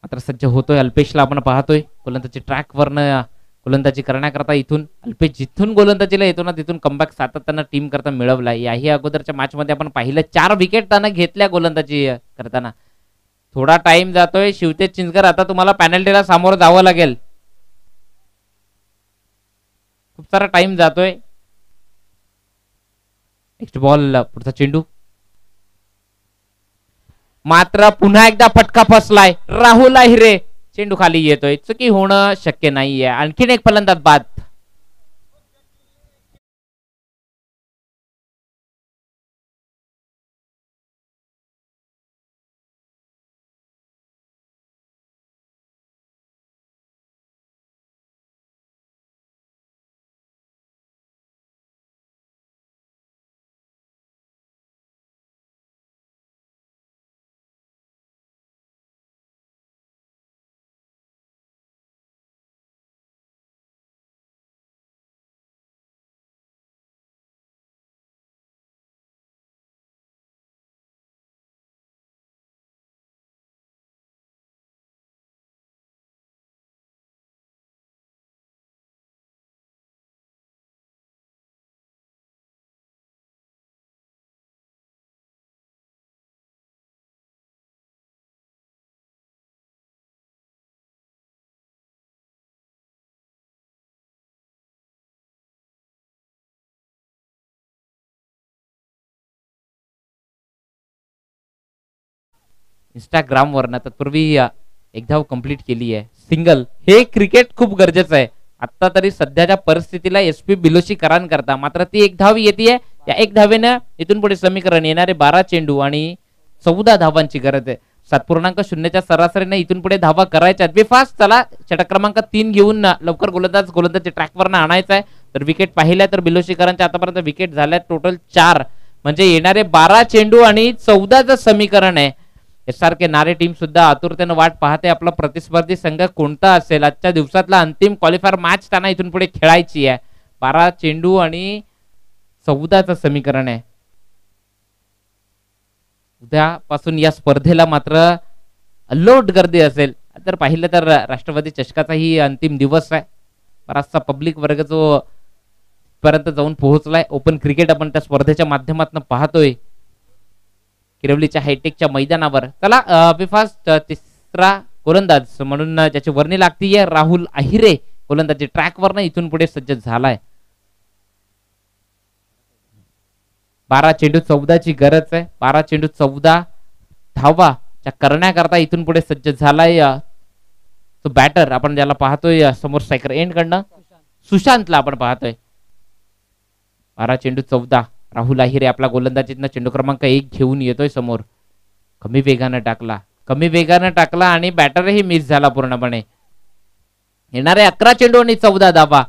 मात्र सज्ज होतोय अल्पेशला आपण पाहतोय गोलंदाजी ट्रॅक वरनं गोलंदाजी करण्याकरता. इथून अल्पेश जिथून गोलंदाजीला येतो ना तिथून कमबॅक सातत्यानं टीम करता मिळवला. याही अगोदरच्या मॅच मध्ये आपण पाहिलं 4 विकेट त्यानं घेतल्या गोलंदाजी करताना. थोडा टाइम जातोय. शिवतेज चिंचकर आता तुम्हाला पॅनल्टीला सामोरं जावं लागेल. खूप सारा टाइम जातोय. नेक्स्ट बॉल पुढचा चेंडू. मात्र पुन्हा एकदा फटका फसलाय. राहुल अहिरे चेंडू खाली येतोय. चुकी होणं शक्य नाहीये. आणखीन एक फलंदाज बाद. इंस्टाग्राम वरनं तत्पूर्वी एक धाव कंप्लीट केली आहे. सिंगल. हे क्रिकेट खूप गरजेचं आहे आता तरी सध्याच्या परिस्थितीला. SP बिलोशी करान करता मात्र ती एक धाव येते. या एक धावेनं इथून पुढे समीकरण. येणारे 12 चेंडू आणि 14 धावांची गरज आहे. 7.0च्या सरासरीने इथून पुढे धावा करायच्या. बे फास्ट चला. षटक क्रमांक 3 घेऊन लवकर गोलंदाजी ट्रॅकवरनं आणायचा आहे. तर विकेट पाहिल्या तर बिलोशीकरांच्या आतापर्यंत विकेट झाल्या टोटल 4. म्हणजे येणारे 12 चेंडू आणि 14चं समीकरण आहे. SRK नारे टीम सुद्धा आतुरतेनं वाट पाहते. आपला प्रतिस्पर्धी संघ कोणता असेल. आजच्या दिवसातला अंतिम क्वालिफायर मॅच त्यांना इथून पुढे खेळायची आहे. 12 चेंडू आणि 14चं समीकरण आहे. उद्यापासून या स्पर्धेला मात्र अल्लोट गर्दी असेल. तर पाहिलं तर राष्ट्रवादी चषकाचाही अंतिम दिवस आहे. बराचसा पब्लिक वर्ग जो पर्यंत जाऊन पोहोचलाय. ओपन क्रिकेट आपण त्या स्पर्धेच्या माध्यमातून पाहतोय किरवलीच्या हायटेकच्या मैदानावर. चला बिफास्ट तिसरा गोलंदाज म्हणून ज्याची वर्णी लागतीये राहुल अहिरे गोलंदाजी ट्रॅकवरनं इथून पुढे सज्ज झालाय. 12 चेंडू 14ची गरज आहे. 12 चेंडू 14 धावा करण्याकरता इथून पुढे सज्ज झालाय. तो बॅटर आपण ज्याला पाहतोय समोर स्ट्रायकर एंड कडनं सुशांतला आपण पाहतोय. 12 चेंडू 14. राहुल अहिरे आपला गोलंदाजीतनं चेंडू क्रमांक 1 घेऊन येतोय समोर. कमी वेगानं टाकला आणि बॅटरही मिस झाला पूर्णपणे. येणारे 11 चेंडू आणि 14 धावा.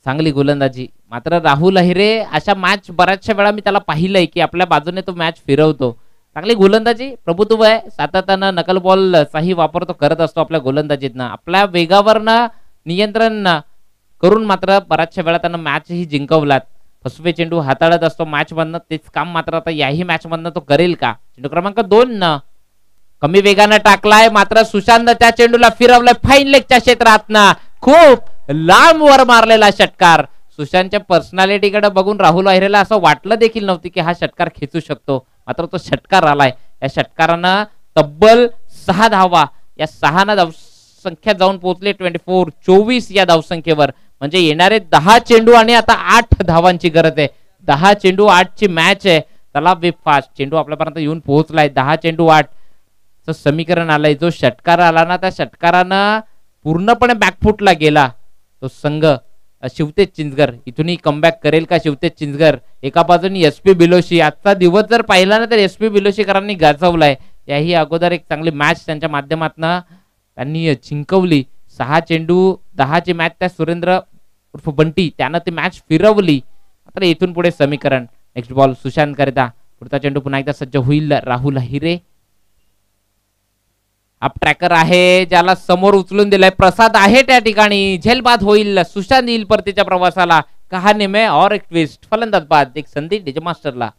चांगली गोलंदाजी. मात्र राहुल अहिरे अशा मॅच बऱ्याचशा वेळा मी त्याला पाहिलंय की आपल्या बाजूने तो मॅच फिरवतो. चांगली गोलंदाजी. प्रभुत्व आहे. सातत्यानं नकल बॉलचाही वापर तो करत असतो आपल्या गोलंदाजीतनं. आपल्या वेगावरनं नियंत्रण करून मात्र बऱ्याचशा वेळा त्यानं मॅचही जिंकवलात. फसवे चेंडू हाताळत असतो मॅच मधनं. तेच काम मात्र आता याही मॅच मधनं तो करेल का. चेंडू क्रमांक 2 कमी वेगानं टाकलाय. मात्र सुशांत त्या चेंडूला फिरवलाय फाईन लेगच्या क्षेत्रातनं. खूप लांब वर मारलेला षटकार. सुशांतच्या पर्सनॅलिटीकडे बघून राहुल अहिरेला असं वाटलं देखील नव्हतं की हा षटकार खेचू शकतो. मात्र तो षटकार आलाय. या षटकारानं तब्बल 6 धावा. या 6 धावसंख्या जाऊन पोहोचले 24 या धावसंख्येवर. म्हणजे येणारे 10 चेंडू आणि आता 8 धावांची गरज आहे. 10 चेंडू 8 ची मॅच आहे. चला बे फास्ट. चेंडू आपल्यापर्यंत येऊन पोहोचलाय. 10 चेंडू 8 च समीकरण आलंय. जो षटकार आला ना त्या षटकारानं पूर्णपणे बॅकफुटला गेला तो संघ शिवतेज चिंचगर. इथूनही कमबॅक करेल का शिवतेज चिंचगर. एका बाजूने SP बिलोशी. आजचा दिवस जर पाहिला ना तर SP बिलोशीकरांनी गाजवलाय. याही अगोदर एक चांगली मॅच त्यांच्या माध्यमातून त्यांनी जिंकवली. 6 चेंडू 10 ची मॅच त्या सुरेंद्र उर्फ बंटी त्यानं ती मॅच फिरवली. मात्र इथून पुढे समीकरण. नेक्स्ट बॉल सुशांत करता. पुढचा चेंडू पुन्हा एकदा सज्ज होईल राहुल अहिरे. अप ट्रॅकर आहे ज्याला समोर उचलून दिलाय प्रसाद आहे त्या ठिकाणी झेलबाद होईल सुशांत येईल परतीच्या प्रवासाला कहाणी में और एक ट्विस्ट फलंदाज बाद एक संधी डीजे मास्टरला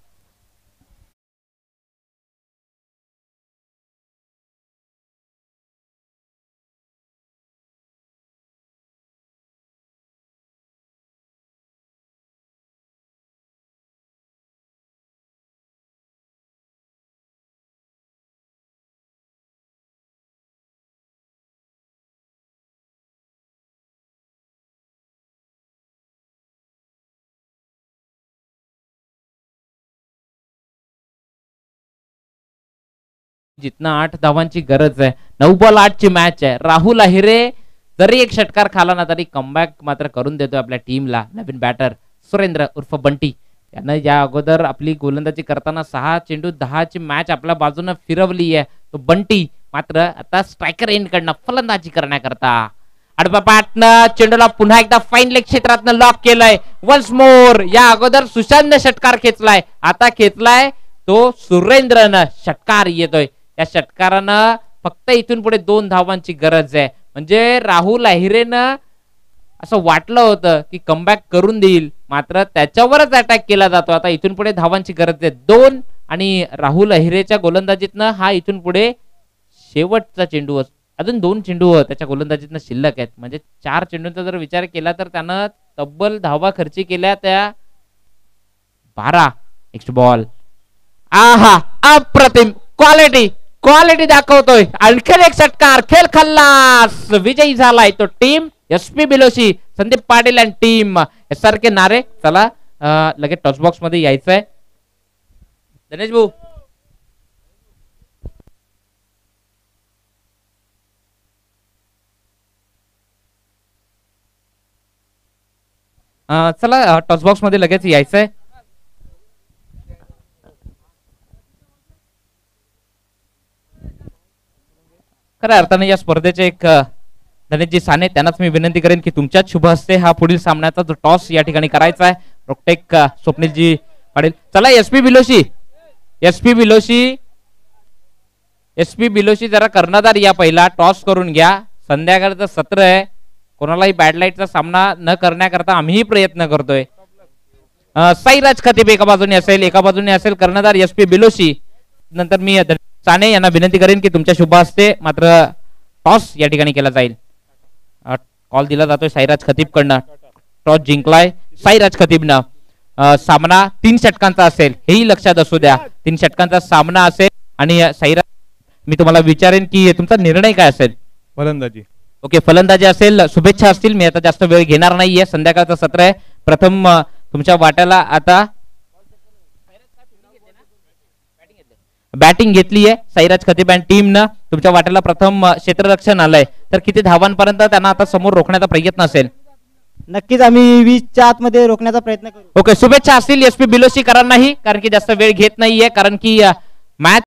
जितना 8 धावांची गरज आहे 9 बॉल 8 ची मॅच आहे राहुल अहिरे जरी एक षटकार खाला ना तरी कमबॅक मात्र करून देतोय आपल्या टीमला नवीन बॅटर सुरेंद्र उर्फ बंटी त्यानं या अगोदर आपली गोलंदाजी करताना 6 चेंडू 10 ची मॅच आपल्या बाजूने फिरवली आहे तो बंटी मात्र आता स्ट्रायकर एंड कडनं फलंदाजी करण्याकरता आडवा बॅटनं चेंडूला पुन्हा एकदा फाईन लेग क्षेत्रातनं लॉक केलंय वन्स मोर या अगोदर सुशांतने षटकार खेचलाय आता खेचलाय तो सुरेंद्रनं षटकार येतोय त्या षटकारानं फक्त इथून पुढे 2 धावांची गरज आहे म्हणजे राहुल अहिरेनं असं वाटलं होतं की कमबॅक करून देईल मात्र त्याच्यावरच अटॅक केला जातो आता इथून पुढे धावांची गरज आहे 2 आणि राहुल अहिरेच्या गोलंदाजीतनं हा इथून पुढे शेवटचा चेंडू अजून 2 चेंडू त्याच्या गोलंदाजीतनं शिल्लक आहेत म्हणजे 4 चेंडूंचा जर विचार केला तर त्यानं तब्बल धावा खर्ची केल्या त्या 12 नेक्स्ट बॉल आहा अप्रतिम क्वालिटी दाखवतोय आणखीन एक षटकार खेळ खल्लास विजयी झालाय तो team SP Biloshi Sandeep Patil and team सारखे नारे चला लगेच टॉस बॉक्स मध्ये यायचंय दिनेश भाऊ चला टॉस बॉक्स मध्ये लगेच यायचंय खऱ्या अर्थाने या स्पर्धेचे एक धनेशजी साने त्यांनाच मी विनंती करेन की तुमच्याच शुभ हस्ते हा पुढील सामन्याचा जो टॉस या ठिकाणी करायचा आहे रोकटेक स्वप्नीलजी पाटील चला एसपी बिलोशी जरा कर्णधार या पहिला टॉस करून घ्या संध्याकाळचं सत्र आहे कोणालाही बॅड लाईटचा सामना न करण्याकरता आम्हीही प्रयत्न करतोय साईराज खतीब एका बाजूने असेल कर्णधार एसपी बिलोशी नंतर मी साने यांना विनंती करेन की तुमच्या शुभ हस्ते मात्र टॉस या ठिकाणी केला जाईल कॉल दिला जातोय साईराज खतीब कडनं टॉस जिंकलाय साईराज खतीबनं सामना 3 षटकांचा असेल हेही लक्षात असू द्या 3 षटकांचा सामना असेल आणि साईराज मी तुम्हाला विचारेन की तुमचा निर्णय काय असेल फलंदाजी ओके फलंदाजी असेल शुभेच्छा असतील मी आता जास्त वेळ घेणार नाहीये संध्याकाळचं सत्र आहे प्रथम तुमच्या वाट्याला आता बॅटिंग घेतली आहे साईराज खतीब अँड टीमनं तुमच्या वाट्याला प्रथम क्षेत्ररक्षण आलंय तर किती धावांपर्यंत त्यांना आता समोर रोखण्याचा प्रयत्न असेल नक्कीच आम्ही 20च्या आतमध्ये रोखण्याचा प्रयत्न करू ओके शुभेच्छा असतील एसपी बिलोशीकरांनाही कारण की जास्त वेळ घेत नाहीये कारण की मॅच